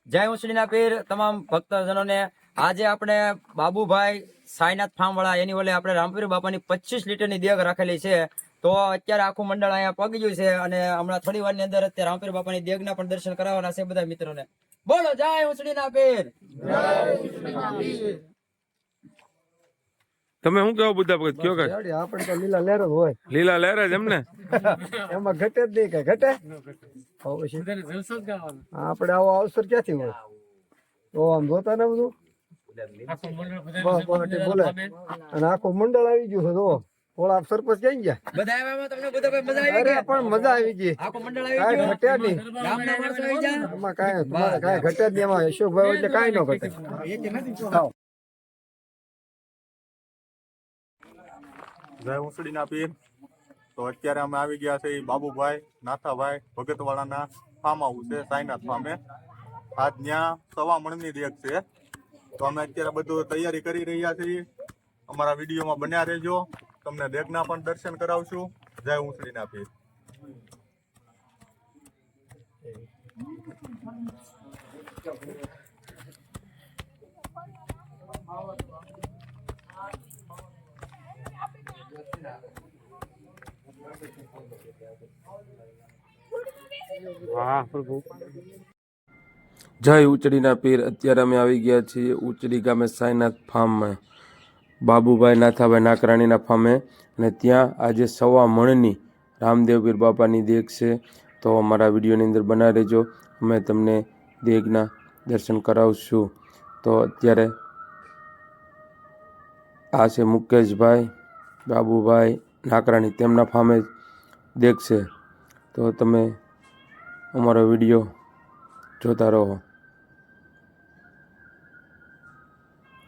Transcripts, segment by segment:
જય ઉસળીના પીર તમામ ભક્તજનોને આજે આપણે બાબુભાઈ સાઈનાથ ફાર્મ વાળા એની ઓલે આપણે રામપીર બાપાની 25 લીટરની દેગ રાખેલી છે. તો અત્યારે આખું મંડળ અહીંયા પગી ગયું છે અને હમણાં થોડી વારની અંદર અત્યારે રામપીર બાપાની દેગના પણ દર્શન કરાવવાના છે બધા મિત્રોને. બોલો જય ઉસળીના પીર. તમે શું કહો બુદ્ધા ભગત કયો કે આપણે તો લીલા લહેર જ હોય, લીલા લહેર જ એમને એમાં ઘટે જ નહીં કઈ ઘટે. આપણે આવો અવસર ક્યાંથી હોય? તો આમ જોતા ને બધું બોલે અને આખું મંડળ આવી ગયું છે. તો ઓલા સરપંચ ક્યાં ગયા? બધા આવ્યા તમને બધા મજા આવી અરે પણ મજા આવી ગઈ, આખું મંડળ આવી ગયું. ઘટે નહીં ગામના માણસો આવી ગયા. એમાં કાંઈ તમારે કાંઈ ઘટે જ નહીં. એમાં અશોકભાઈ એટલે કાંઈ ન ઘટે. જય ઉસળીના પીર. તો અત્યારે અમે આવી ગયા છે બાબુભાઈ નાથાભાઈ ભગતવાળાના ફાર્મ હાઉસ છે, સાઈનાથ ફાર્મે. આજ ત્યાં 1.25 મણની દેગ છે. તો અમે અત્યારે બધું તૈયારી કરી રહ્યા છીએ. અમારા વિડીયોમાં બન્યા રહેજો, તમને દેગના પણ દર્શન કરાવશું. જય ઉસળીના પીર. જય ઉચડીના પીર. અત્યારે અમે આવી ગયા છીએ ઉચડી ગામે સાઈનાથ ફાર્મમાં, બાબુભાઈ નાથાભાઈ નાકરાણીના ફાર્મે. અને ત્યાં આજે 1.25 મણની રામદેવ પીર બાપાની દેગ છે. તો અમારા વિડીયોની અંદર બના રહેજો, અમે તમને દેગના દર્શન કરાવશું. તો અત્યારે આ છે મુકેશભાઈ બાબુભાઈ નાકરાણી, તેમના ફાર્મે દેગ છે. તો તમે અમારો વિડીયો જોતા રહો.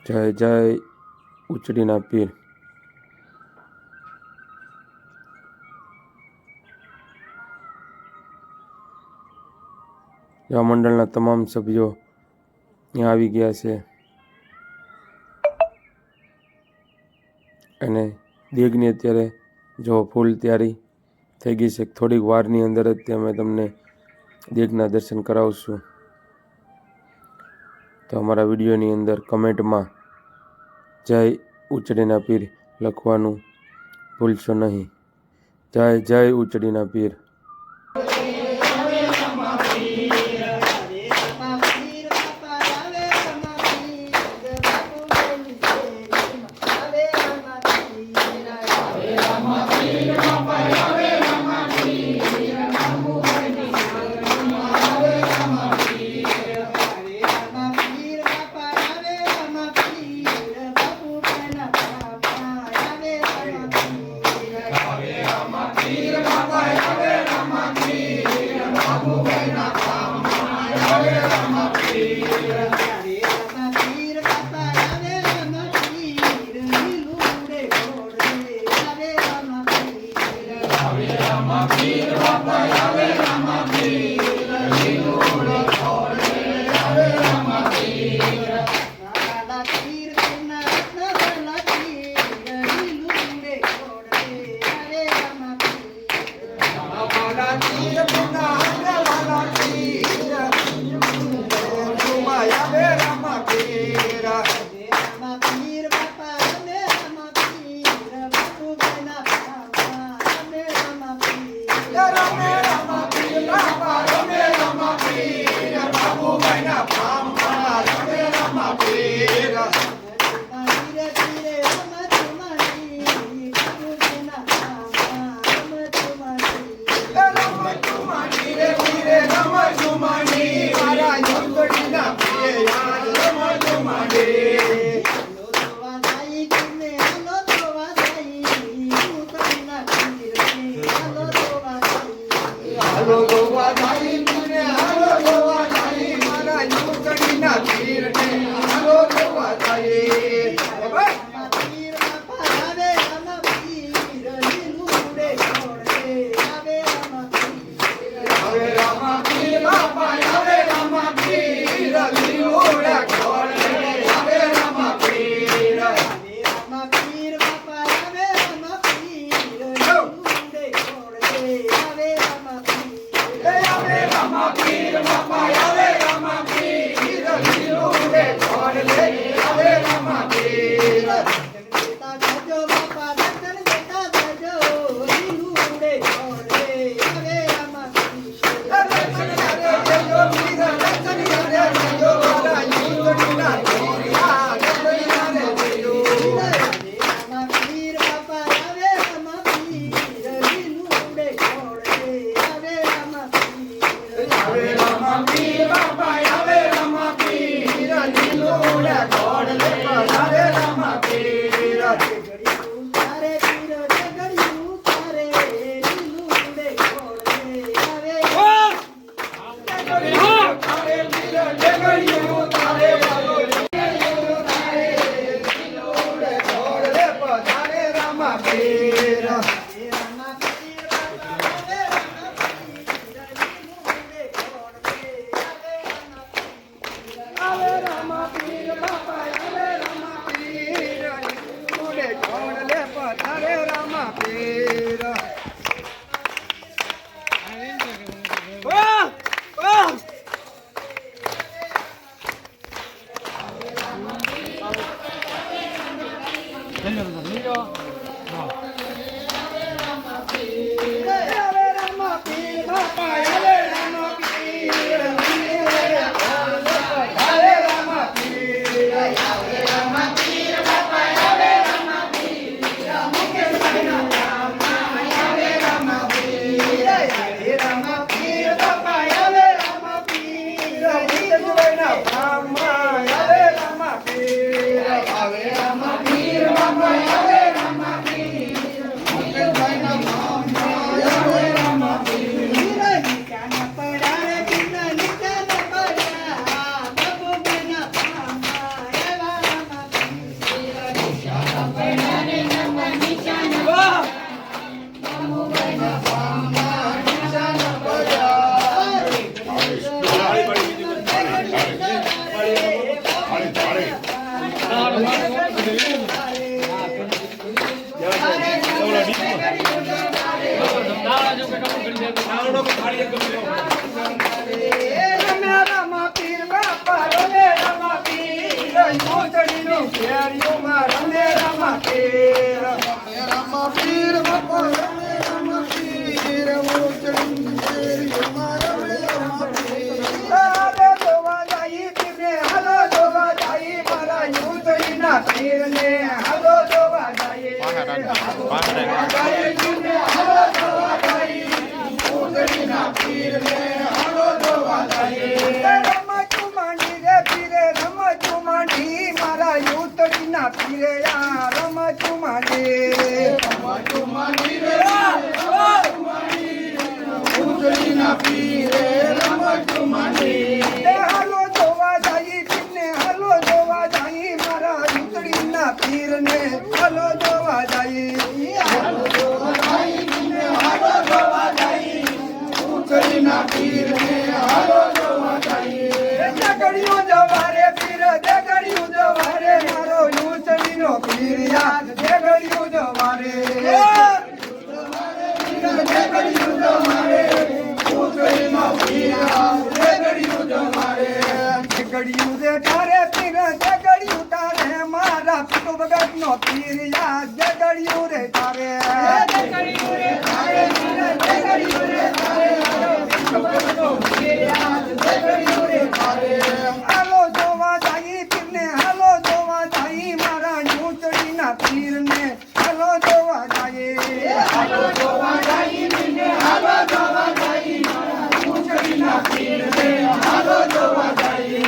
જય જય ઉચડીના પીર. આ મંડળના તમામ સભ્યો ત્યાં આવી ગયા છે અને દેગની અત્યારે જો ફૂલ તૈયારી થઈ ગઈ છે. થોડીક વારની અંદર જ અમે તમને દેગના દર્શન કરાવશું. તો અમારા વિડીયોની અંદર કમેન્ટમાં જય ઉચડીના પીર લખવાનું ભૂલશો નહીં. જય જય ઉચડીના પીર. Rama Pir, Rama Pir, રમે રામા પીર બાપા રમે રામા પીર ઉતડીની શેરીઓમાં રમે રામા પીર રામા પીર બાપા રમે રામા પીર ઉતડીની શેરીઓમાં રમે રામા પીર હાલો જોવા જાય પીરને હાલો જોવા જાય મારા ઉતડીના પીરને હાલો જોવા જાય ઉતડીના પીરને હાલો જોવા જાય રમતું માંડી રે પીરે રમતું માંડી મારા ઉતડીના પીરે આ રમતું માંડી રે ઉતડીના પીરે રમતું માંડી હાલો જોવા જાય પીરને હાલો જોવા જાય મારા ઉતડીના પીરને હાલો જોવા જાય હાલો જોવા જાય પીરને હાલો જોવા જાય ઉતડીના પીરને હાલો જોવા જાય જગડ્યું જવારે પીર જગડ્યું જવારે મારો ઉતડીનો પીર યાદ જગડ્યું જવારે જગડ્યું જવારે ઉતડીનો પીર જગડ્યું જવારે જગડ્યું રે તારે પીર જગડ્યું તારે મારા પિતો ભગતનો પીર યાદ જગડ્યું રે તારે જગડ્યું રે તારે જગડ્યું રે તારે પિતો ભગતનો પીર યાદ જગડ્યું રે તારે હાલો જોવા જાય પીરને હાલો જોવા જાય મારા ઉતડીના પીરને હાલો જોવા જાય હાલો જોવા જાય પીરને હાલો જોવા જાય મારા ઉતડીના પીરને હાલો જોવા જાય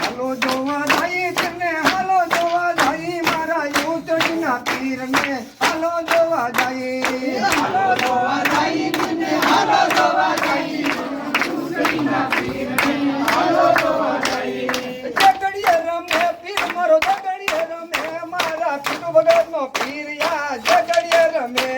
હાલો જોવા જાય પીરને હાલો જોવા જાય મારા ઉતડીના પીરને હાલો જોવા જાય હાલો જોવા જાય પીરને હાલો જોવા જાય ઉતડીના પીરને હાલો જોવા જાય જગડીએ રમે પીર મારો જગડીએ રમે મારા પિતો ભગતનો પીર યા જગડીએ રમે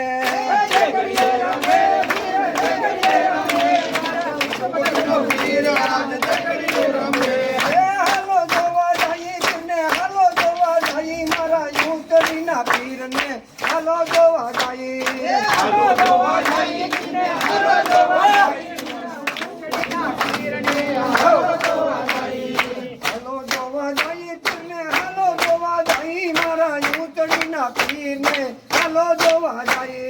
જગડીએ રમે પીર જગડીએ રમે મારા પિતો ભગતનો પીર યા જગડીએ રમે હાલો જોવા જાય પીરને હાલો જોવા જાય મારા ઉતડીના પીરને હાલો જોવા જાય હાલો જોવા જાય પીરને હાલો જોવા જાય પીરને હાલો જોવા જાય હાલો જોવા જાય પીરને હાલો જોવા જાય મારા ઉતડીના પીરને હાલો જોવા જાય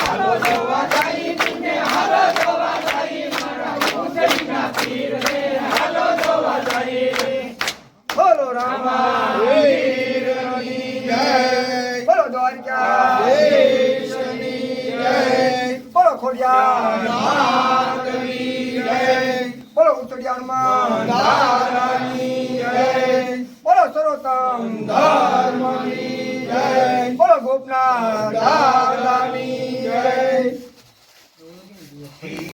હાલો જોવા જાય પીરને હાલો જોવા જાય મારા ઉતડીના પીરને હાલો જોવા જાય બોલો રામા પીરની જય બોલો દ્વારકાધીશની જય બોલો ખોડિયાર માતની જય બોલો ઉતડિયારમાં દાદાની જય બોલો સરોતમ ધર્મની જય બોલો ગોપનાથ દાદાની જય